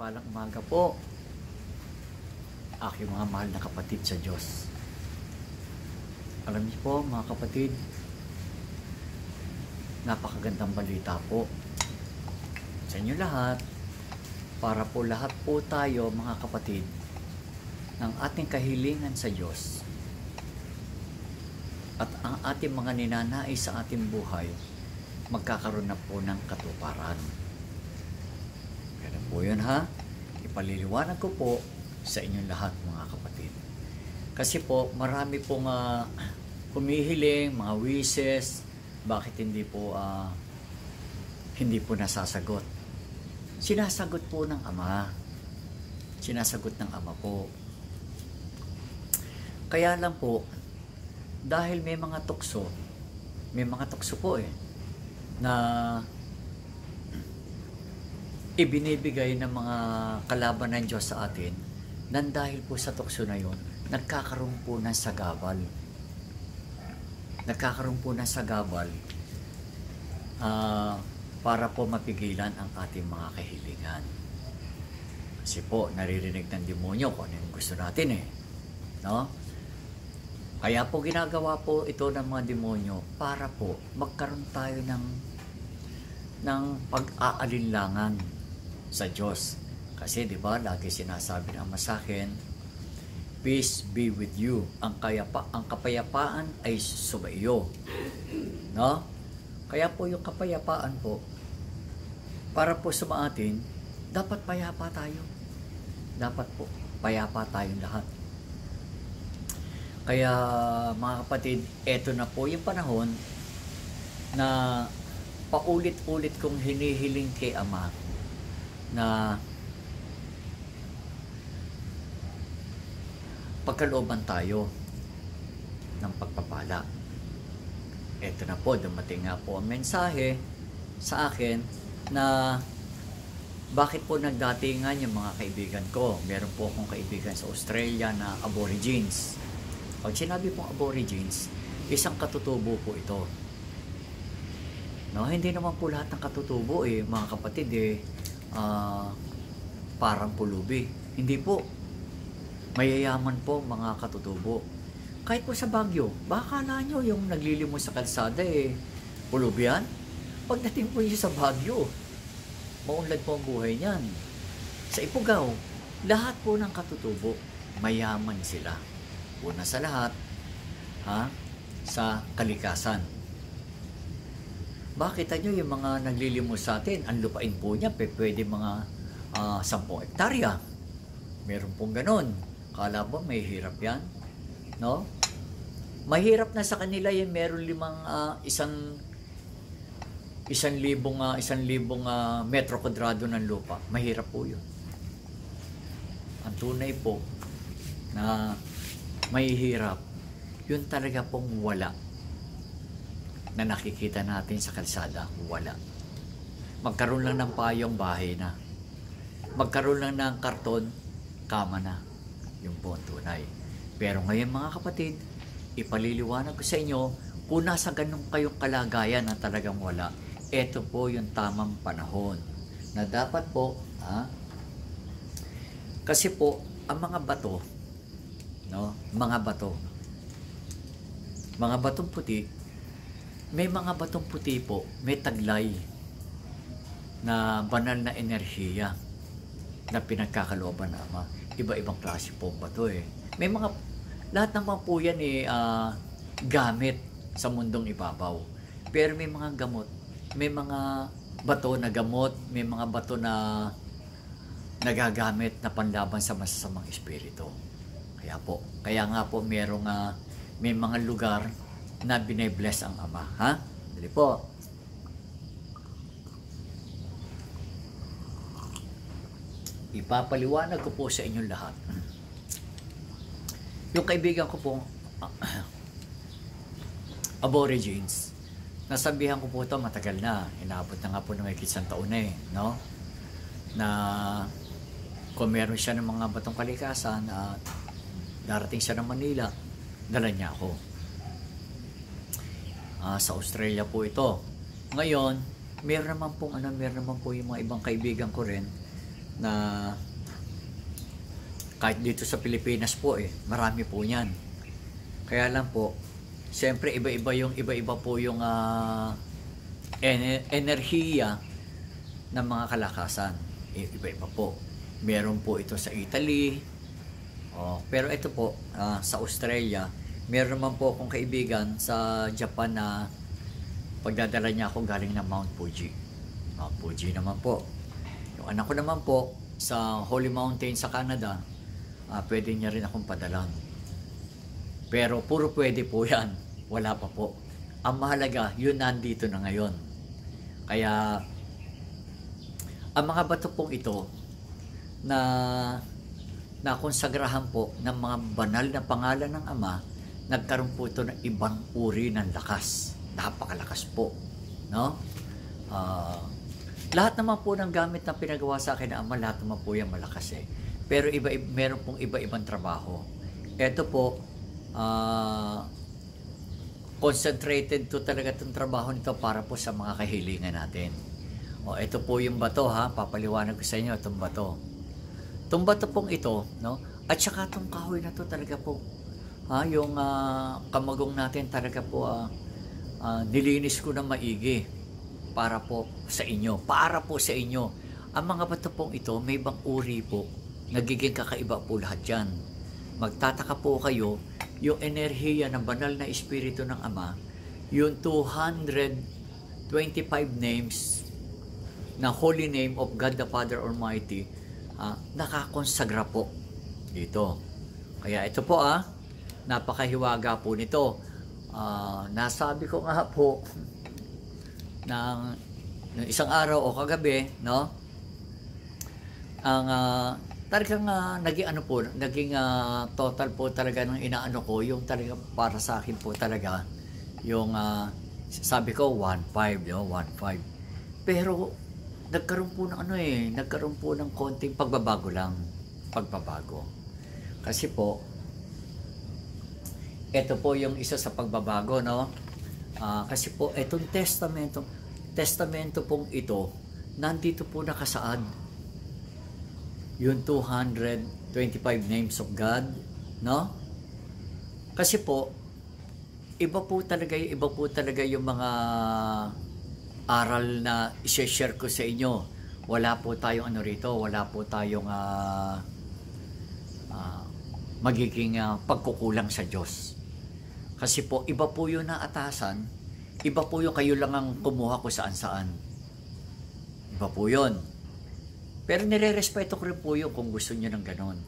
Mapagpalang umaga po, aking mga mahal na kapatid sa Diyos. Alam niyo po mga kapatid, napakagandang balita po sa inyo lahat, para po lahat po tayo mga kapatid ng ating kahilingan sa Diyos at ang ating mga ninanais sa ating buhay magkakaroon na po ng katuparan. Ganun po yun ha. Ipaliliwanag ko po sa inyong lahat mga kapatid. Kasi po marami pong humihiling, mga wishes, bakit hindi po nasasagot. Sinasagot po ng Ama. Sinasagot ng Ama po. Kaya lang po, dahil may mga tukso po na ibinibigay ng mga kalaban ng Diyos sa atin, nang dahil po sa tukso na yun, nagkakaroon po ng sagabal. Para po mapigilan ang ating mga kahilingan. Kasi po, naririnig ng demonyo kung ano yung gusto natin no? Kaya po ginagawa po ito ng mga demonyo para po magkaroon tayo ng pag-aalinlangan sa Diyos. Kasi di ba lagi sinasabi ng Ama sa akin, peace be with you. Ang kapayapaan ay sumaiyo. No? Kaya po yung kapayapaan po, para po sa atin, dapat payapa tayo. Dapat po, payapa tayong lahat. Kaya mga kapatid, eto na po yung panahon na paulit-ulit kong hinihiling kay Ama na pagkalooban tayo ng pagpapala. Eto na po, dumating nga po ang mensahe sa akin na bakit po nagdatingan yung mga kaibigan ko. Meron po akong kaibigan sa Australia na Aborigines. Pag sinabi pong Aborigines, isang katutubo po ito. No, hindi naman po lahat ng katutubo mga kapatid parang pulubi. Hindi po. Mayayaman po mga katutubo. Kahit po sa Baguio, baka akala nyo yung naglilimos sa kalsada pulubi yan. Pagdating po yun sa Baguio, maunlad po ang buhay niyan. Sa Ifugao, lahat po ng katutubo, mayaman sila. Una sa lahat, sa kalikasan. Bakit nyo yung mga naglilimos sa atin, ang lupain po niya, pwede mga 10 hektarya. Meron pong ganon. Kala ba may hirap yan? No? Mahirap na sa kanila yung meron 1,000 metro kwadrado ng lupa. Mahirap po yun. Ang tunay po na mahihirap, yun talaga pong wala na nakikita natin sa kalsada. Wala. Magkaroon lang ng payong, bahay na. Magkaroon lang ng karton, kama na. Yung po ang tunay. Pero ngayon mga kapatid, ipaliliwanag ko sa inyo, kung nasa ganun kayong kalagayan na talagang wala, ito po yung tamang panahon na dapat po, kasi po, ang mga bato, no? Mga batong puti, may mga batong puti po, may taglay na banal na enerhiya na pinagkakalooban ng Ama. Iba-ibang klase po bato May mga, lahat naman po yan gamit sa mundong ibabaw. Pero may mga gamot, may mga bato na gamot, may mga bato na nagagamit na panlaban sa masasamang espiritu. Kaya nga po may mga lugar na bine-bless ang Ama. Dali po. Ipapaliwanag ko po sa inyong lahat. Yung kaibigan ko po, Aborigines, nasabihan ko po ito matagal na. Inaabot na nga po ng may isang taon na no? Na kung meron siya ng mga batong kalikasan at darating siya ng Manila, dala niya ako. Sa Australia po ito. Ngayon, meron naman po yung mga ibang kaibigan ko rin na kahit dito sa Pilipinas po marami po niyan. Kaya lang po, siyempre iba-iba po yung enerhiya ng mga kalakasan. Iba-iba po. Meron po ito sa Italy. Pero ito po, sa Australia, meron naman po akong kaibigan sa Japan na pagdadala niya ako galing ng Mount Fuji. Mount Fuji naman po. Yung anak ko naman po, sa Holy Mountain sa Canada, pwede niya rin akong padalan. Pero puro pwede po yan. Wala pa po. Ang mahalaga, yun nandito na ngayon. Kaya, ang mga bato pong ito na konsagrahan po ng mga banal na pangalan ng Ama, nagkaroon po ito ng ibang uri ng lakas. Napakalakas po. No? Lahat naman po ng gamit na pinagawa sa akin ng Ama, lahat naman po yan malakas Pero meron pong iba-ibang trabaho. Ito po, concentrated to talaga itong trabaho nito para po sa mga kahilingan natin. Ito po yung bato papaliwanag ko sa inyo itong bato. Itong bato pong ito, no? At saka itong kahoy na to talaga po, yung kamagong natin talaga po, nilinis ko na maigi para po sa inyo. Ang mga bato pong ito, may ibang uri po. Nagiging kakaiba po lahat yan. Magtataka po kayo, yung enerhiya ng banal na espiritu ng Ama, yung 225 names na Holy Name of God the Father Almighty, nakakonsagra po dito. Kaya ito po napakahiwaga po nito. Nasabi ko nga po ng isang araw o kagabi, no? Ang talagang naging total po talaga ng inaano ko, yung talaga para sa akin po talaga, yung sabi ko 1.5, 1.5. Pero nagkaroon po ng konting pagbabago. Kasi po, ito po yung isa sa pagbabago, no? Kasi po, itong testamento pong ito, nandito po nakasaad yung 225 names of God, no? Kasi po, iba po talaga yung mga aral na i-share ko sa inyo. Wala po tayong wala po tayong magiging pagkukulang sa Diyos. Kasi po, iba po yung naatasan, iba po yung kayo lang ang kumuha ko saan-saan. Iba po yun. Pero nire-respeto ko rin po yun kung gusto niyo ng ganon.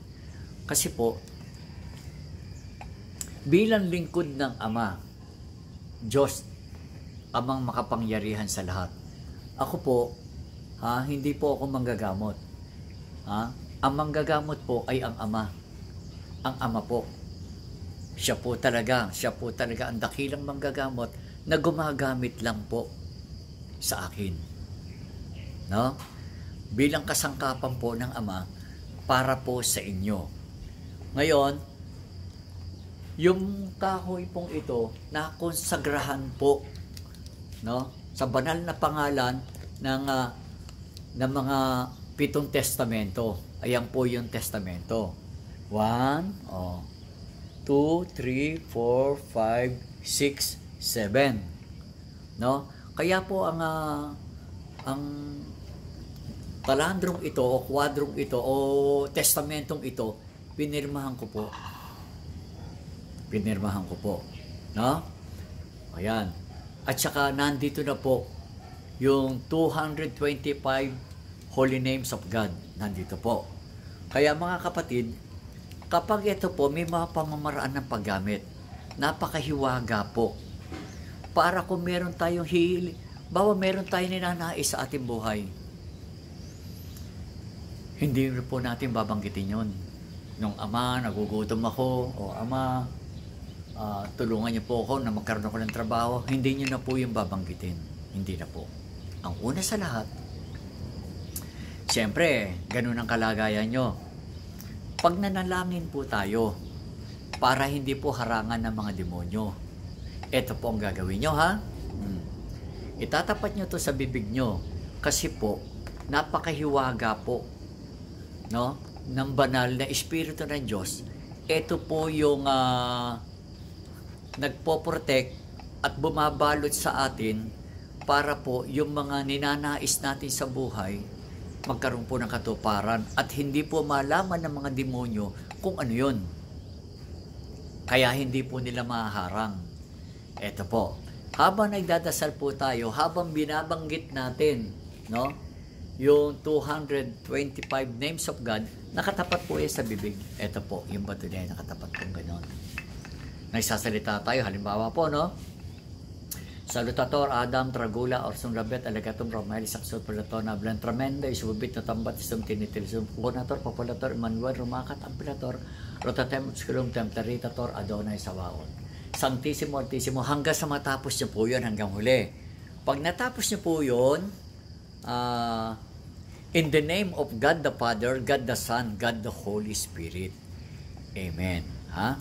Kasi po, bilang lingkod ng Ama, Diyos, Amang makapangyarihan sa lahat. Ako po, hindi po ako manggagamot. Ang manggagamot po ay ang Ama. Ang Ama po. Siya po talaga ang dakilang manggagamot na gumagamit lang po sa akin. No? Bilang kasangkapan po ng Ama para po sa inyo. Ngayon, yung kahoy pong ito na konsagrahan po, no, sa banal na pangalan ng mga 7 testamento. Ayan po yung testamento. 1, 2, 3, 4, 5, 6, 7. No? Kaya po ang talandrong ito o kwadrong ito o testamentong ito, pinirmahan ko po. No? Ayan. At saka nandito na po yung 225 Holy Names of God. Nandito po. Kaya mga kapatid, kapag ito po, may mga pamamaraan ng paggamit. Napakahiwaga po. Para kung meron tayong meron tayong ninanais sa ating buhay, hindi po natin babanggitin yun. Nung Ama, nagugutom ako, o Ama, tulungan niyo po ako na magkaroon ako ng trabaho, hindi niyo na po yung babanggitin. Hindi na po. Ang una sa lahat, siyempre, ganun ang kalagayan nyo. Pag nanalangin po tayo, para hindi po harangan ng mga demonyo, ito po ang gagawin nyo, Itatapat nyo to sa bibig nyo, kasi po, napakahiwaga po no, ng banal na Espiritu ng Diyos, ito po yung nagpo-protect at bumabalot sa atin para po yung mga ninanais natin sa buhay magkaroon po ng katuparan at hindi po malaman ng mga demonyo kung ano yun. Kaya hindi po nila maharang. Ito po, habang nagdadasal po tayo, habang binabanggit natin, no, yung 225 names of God, nakatapat po yan sa bibig. Ito po, yung bato niya nakatapat po gano'n. Nagsasalita tayo, halimbawa po, no? Salutator, Adam, Tragula, Orsong Rabet, Alagatum, Romel, Saksot, Pelatona, Blan, Tremenda, Isubit, Natambat, Isum, Tinitil, Isum, Punator, Populator, Emmanuel, Rumakat, Ampilator, Rotatem, Skulum, Temperitator, Adonai, Sawaon. Sanctissimo, Altissimo, hanggang sa matapos niyo po yun, hanggang huli. Pag natapos niyo po yun, in the name of God the Father, God the Son, God the Holy Spirit. Amen. Ha?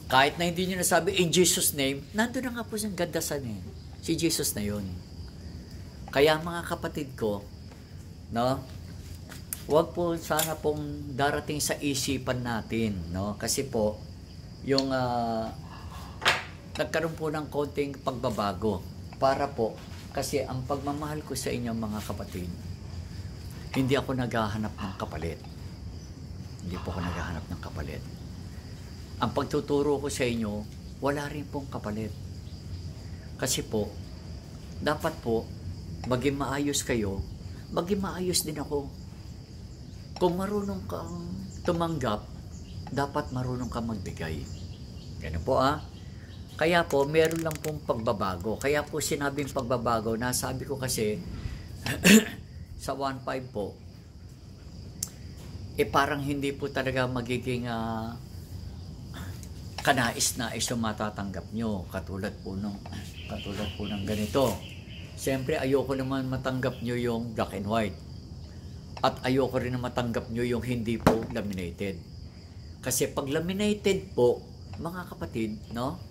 Kahit na hindi nyo nasabi, in Jesus' name, nandun na nga po siyang God the Son eh. Si Jesus na yun. Kaya mga kapatid ko, no, wag po sana pong darating sa isipan natin, no, kasi po, yung nagkaroon po ng konting pagbabago para po, kasi ang pagmamahal ko sa inyo mga kapatid, hindi ako naghahanap ng kapalit. Hindi po ako naghahanap ng kapalit. Ang pagtuturo ko sa inyo, wala rin pong kapalit. Kasi po, dapat po, maging maayos kayo, maging maayos din ako. Kung marunong kang tumanggap, dapat marunong kang magbigay. Ganun po Kaya po, meron lang pong pagbabago. Kaya po sinabing pagbabago, nasabi ko kasi, sa 1.5 po, parang hindi po talaga magiging kanais-nais yung matatanggap nyo. Katulad po ng ganito. Siyempre, ayoko naman matanggap nyo yung black and white. At ayoko rin na matanggap nyo yung hindi po laminated. Kasi pag laminated po, mga kapatid, no?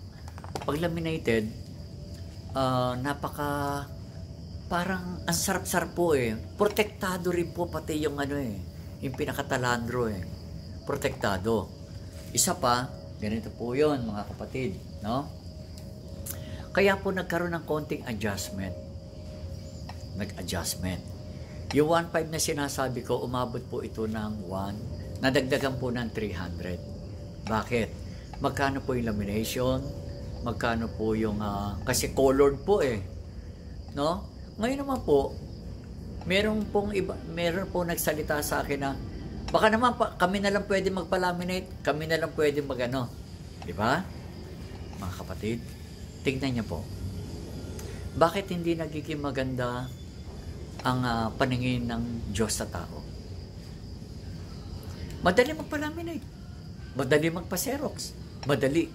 Pag laminated, parang ang sarap-sarap po eh. Protektado rin po pati yung yung pinakatalandro eh. Protektado. Isa pa, ganito po yun mga kapatid, no? Kaya po nagkaroon ng konting adjustment. Nag-adjustment. Yung 1.5 na sinasabi ko, umabot po ito ng 1, nadagdagan po ng 300. Bakit? Magkano po yung lamination? Magkano po yung, kasi colored po eh. No? Ngayon naman po, meron pong nagsalita sa akin na, baka naman kami na lang pwede magpa-laminate, kami na lang pwede magano. Di ba? Mga kapatid, tingnan niyo po. Bakit hindi nagiging maganda ang paningin ng Diyos sa tao? Madali magpa-laminate. Madali magpa-xerox. Madali.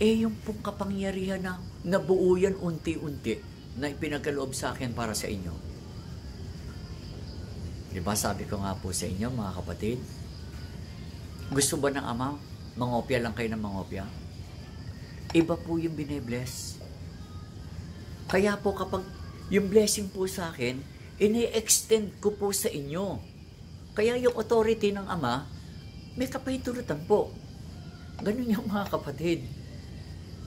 Yung pong kapangyarihan na nabuo yan unti-unti na ipinagkaloob sa akin para sa inyo. Diba sabi ko nga po sa inyo mga kapatid, gusto ba ng Ama, mangopya lang kayo ng mangopya? Iba po yung bine-bless. Kaya po kapag yung blessing po sa akin, ini-extend ko po sa inyo. Kaya yung authority ng Ama, may kapahintulutan po. Ganun yung mga kapatid.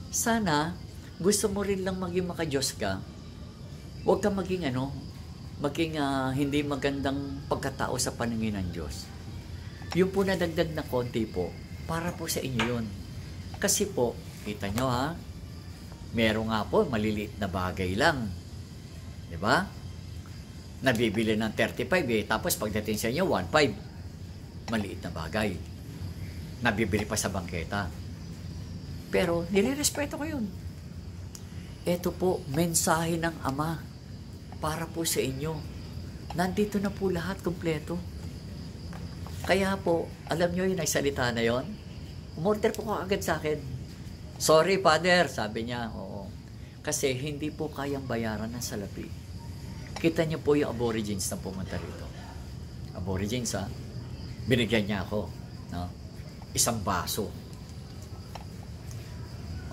Sana, gusto mo rin lang maging maka-Diyos ka, huwag ka maging hindi magandang pagkatao sa paningin ng Diyos. Yung po nadagdag na konti po, para po sa inyo yun. Kasi po, kita nyo meron nga po, maliliit na bagay lang. Diba? Nabibili ng 35 tapos pagdating sa inyo, 1.5. Maliit na bagay. Nabibili pa sa bangketa. Pero, nire-respeto ko yun. Ito po, mensahe ng Ama para po sa inyo. Nandito na po lahat kompleto. Kaya po, alam nyo yung nagsalita na yon, umorder po ko agad sa akin. Sorry, Father, sabi niya. Oo. Kasi hindi po kayang bayaran ng salapi. Kita niyo po yung aborigines na pumunta rito. Aborigines, binigyan niya ako. No? Isang baso.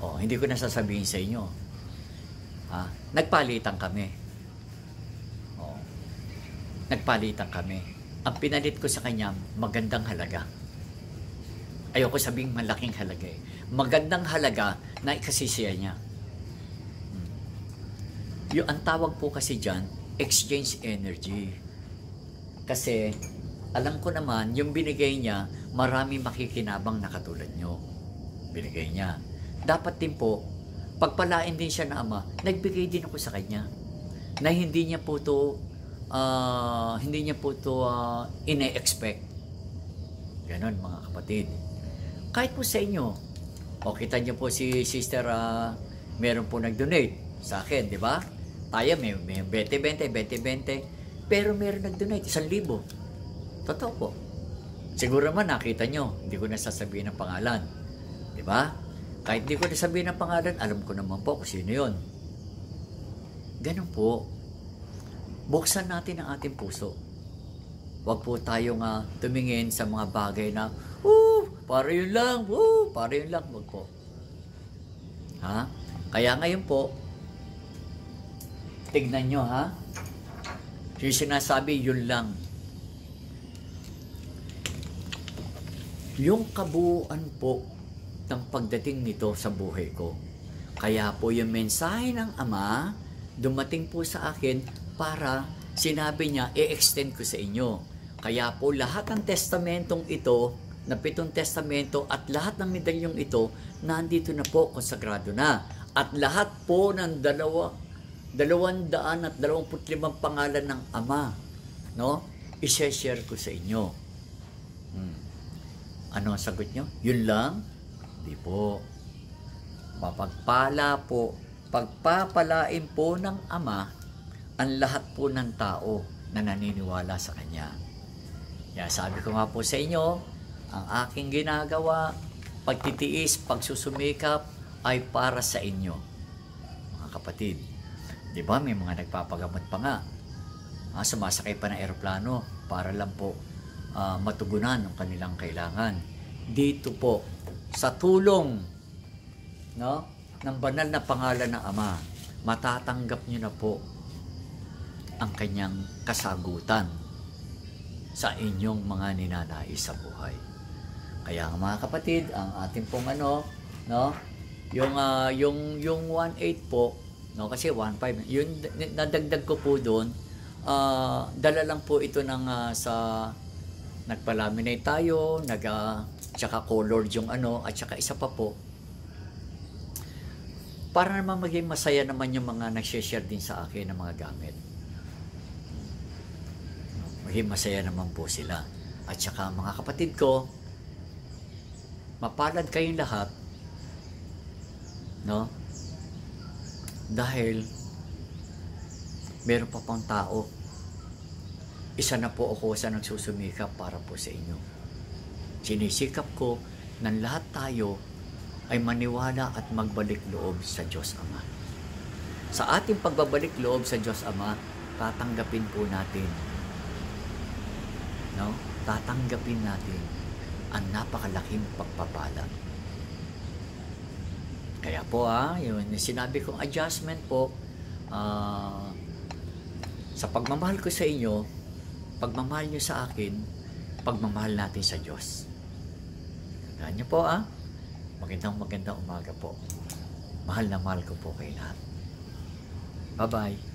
Hindi ko nasasabihin sa inyo. Nagpalitan kami. Nagpalitan kami. ang pinalit ko sa kanya, magandang halaga. Ayoko sabing malaking halaga eh. Magandang halaga na ikasisiya niya. Yung ang tawag po kasi dyan, exchange energy. Kasi, alam ko naman, yung binigay niya, marami makikinabang na katulad nyo. Binigay niya. Dapat din po, pagpalain din siya na ama, nagbigay din ako sa kanya. Na hindi niya po to, ine-expect. Ganon mga kapatid. Kahit po sa inyo, o kita niyo po si sister, meron po nag-donate sa akin, di ba? Tayo may 20-20, pero meron nag-donate, 1,000. Totoo po. Siguro naman nakita nyo, hindi ko nasasabihin ng pangalan. Di ba? Kahit hindi ko nasabihin ng pangalan, alam ko naman po kung sino yun. Ganun po. Buksan natin ang ating puso. Huwag po tayong tumingin sa mga bagay na, para yun lang, para yun lang. Huwag po. Ha? Kaya ngayon po, tignan nyo ha. Yung sinasabi, yun lang. Yung kabuuan po ng pagdating nito sa buhay ko. Kaya po yung mensahe ng Ama, dumating po sa akin para sinabi niya, i-extend ko sa inyo. Kaya po lahat ng testamentong ito, na 7 testamento at lahat ng medalyong ito, nandito na po, konsagrado na. At lahat po ng 225 pangalan ng Ama, no? I-share ko sa inyo. Ano ang sagot nyo? Yun lang? Di po. Mapagpala po, pagpapalain po ng Ama ang lahat po ng tao na naniniwala sa Kanya. Kaya sabi ko nga po sa inyo, ang aking ginagawa, pagtitiis, pagsusumikap, ay para sa inyo. Mga kapatid, di ba may mga nagpapagamot pa nga. Sumasakay pa ng eroplano para lang po matugunan ang kanilang kailangan. Dito po, sa tulong, no, ng banal na pangalan ng Ama, matatanggap nyo na po ang kanyang kasagutan sa inyong mga ninanais sa buhay. Kaya mga kapatid, ang ating pong no, yung 1.8 po, no, kasi 1.5, yung nadagdag ko po doon, dala lang po ito ng sa nagpa-laminate tayo, tsaka colored yung at tsaka isa pa po, para naman maging masaya naman yung mga nag-share din sa akin ng mga gamit. Maging masaya naman po sila. At tsaka mga kapatid ko, mapalad kayong lahat, no? Dahil meron pa pang tao. Isa na po ako sa nagsusumikap para po sa inyo. Sinisikap ko ng lahat tayo ay maniwala at magbalik loob sa Diyos Ama. Sa ating pagbabalik loob sa Diyos Ama, tatanggapin po natin, no? Tatanggapin natin ang napakalaking pagpapala. Kaya po yun, sinabi kong adjustment po, sa pagmamahal ko sa inyo, pagmamahal nyo sa akin, pagmamahal natin sa Diyos. Tandaan nyo po magandang umaga po. Mahal na mahal ko po kayo lahat. Bye-bye.